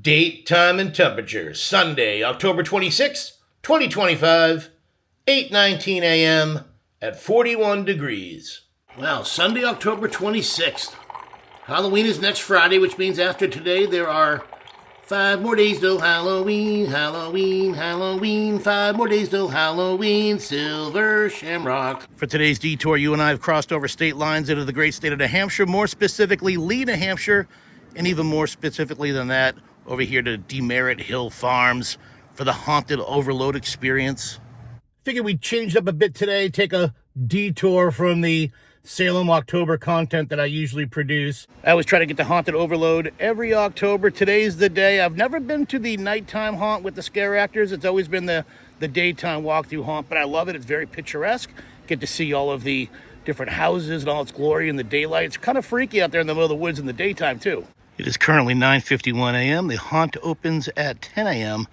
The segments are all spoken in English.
Date, time, and temperature. Sunday, October 26th, 2025, 8:19 a.m. at 41 degrees. Well, Sunday, October 26th. Halloween is next Friday, which means after today there are 5 more days till Halloween, Halloween, Halloween. 5 more days till Halloween, Silver Shamrock. For today's detour, you and I have crossed over state lines into the great state of New Hampshire, more specifically Lee, New Hampshire, and even more specifically than that, over here to Demerit Hill Farms for the Haunted Overload experience. Figured we'd change up a bit today, take a detour from the Salem October content that I usually produce. I always try to get the Haunted Overload every October. Today's the day. I've never been to the nighttime haunt with the scare actors. It's always been the daytime walkthrough haunt, but I love it. It's very picturesque. Get to see all of the different houses and all its glory in the daylight. It's kind of freaky out there in the middle of the woods in the daytime too. It is currently 9:51 a.m. The haunt opens at 10 a.m.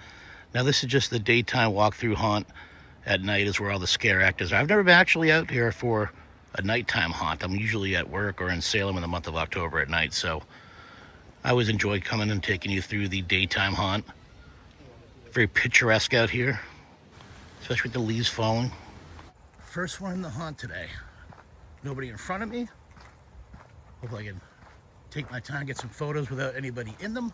Now this is just the daytime walkthrough haunt. At night is where all the scare actors are. I've never been actually out here for a nighttime haunt. I'm usually at work or in Salem in the month of October at night, so I always enjoy coming and taking you through the daytime haunt. Very picturesque out here, especially with the leaves falling. First one in the haunt today. Nobody in front of me. Hopefully I can take my time, get some photos without anybody in them.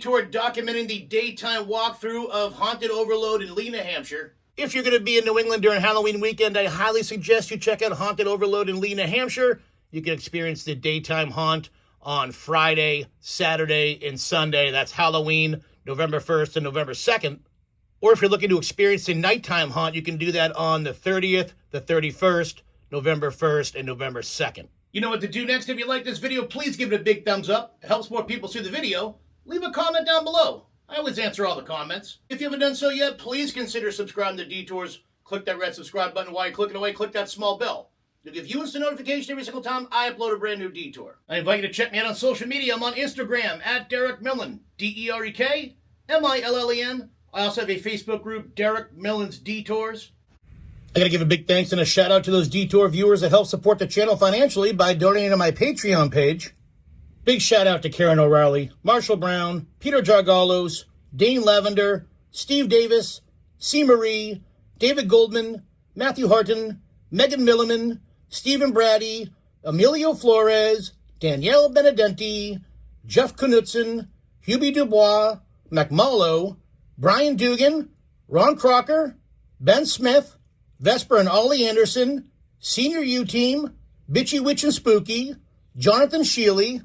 detour documenting the daytime walkthrough of Haunted Overload in Lee, New Hampshire. If you're going to be in New England during Halloween weekend, I highly suggest you check out Haunted Overload in Lee, New Hampshire. You can experience the daytime haunt on Friday, Saturday, and Sunday. That's Halloween, November 1st and November 2nd. Or if you're looking to experience the nighttime haunt, you can do that on the 30th, the 31st, November 1st, and November 2nd. You know what to do next. If you like this video, please give it a big thumbs up. It helps more people see the video. Leave a comment down below. I always answer all the comments. If you haven't done so yet, please consider subscribing to Detours. Click that red subscribe button. While you're clicking away, click that small bell. It'll give you instant notification every single time I upload a brand new Detour. I invite you to check me out on social media. I'm on Instagram at Derek Millen, DerekMillen. I also have a Facebook group, Derek Millen's Detours. I got to give a big thanks and a shout out to those Detour viewers that help support the channel financially by donating to my Patreon page. Big shout out to Karen O'Reilly, Marshall Brown, Peter Jargalos, Dane Lavender, Steve Davis, C. Marie, David Goldman, Matthew Harton, Megan Milliman, Stephen Brady, Emilio Flores, Danielle Benedenti, Jeff Knutson, Hubie Dubois, McMullo, Brian Dugan, Ron Crocker, Ben Smith, Vesper and Ollie Anderson, Senior U-Team, Bitchy Witch and Spooky, Jonathan Shealy,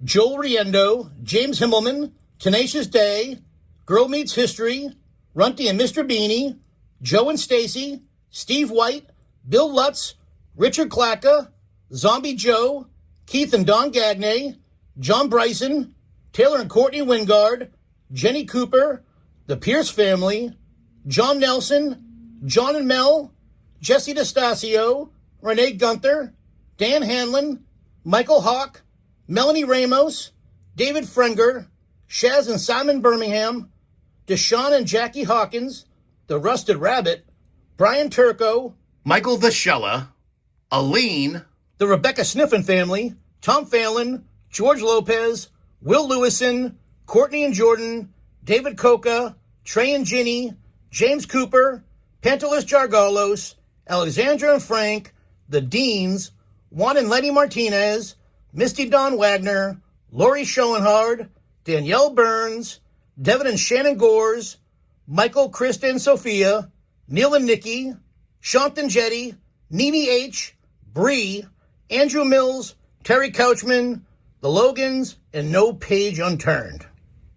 Joel Riendo, James Himmelman, Tenacious Day, Girl Meets History, Runty and Mr. Beanie, Joe and Stacy, Steve White, Bill Lutz, Richard Klacka, Zombie Joe, Keith and Don Gagne, John Bryson, Taylor and Courtney Wingard, Jenny Cooper, the Pierce family, John Nelson, John and Mel, Jesse DeStasio, Renee Gunther, Dan Hanlon, Michael Hawk, Melanie Ramos, David Frenger, Shaz and Simon Birmingham, Deshaun and Jackie Hawkins, The Rusted Rabbit, Brian Turco, Michael Vashella, Aline, the Rebecca Sniffen family, Tom Phelan, George Lopez, Will Lewison, Courtney and Jordan, David Coca, Trey and Ginny, James Cooper, Pantelis Jargalos, Alexandra and Frank, the Deans, Juan and Lenny Martinez, Misty Dawn Wagner, Lori Schoenhard, Danielle Burns, Devin and Shannon Gores, Michael, Krista and Sophia, Neil and Nikki, Shantan Jetty, Nene H., Bree, Andrew Mills, Terry Couchman, the Logans, and no page unturned.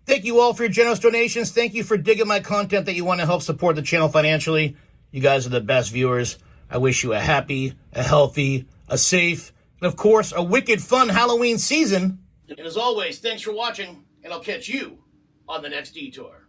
Thank you all for your generous donations. Thank you for digging my content that you want to help support the channel financially. You guys are the best viewers. I wish you a happy, a healthy, a safe, and of course, a wicked fun Halloween season. And as always, thanks for watching, and I'll catch you on the next Detour.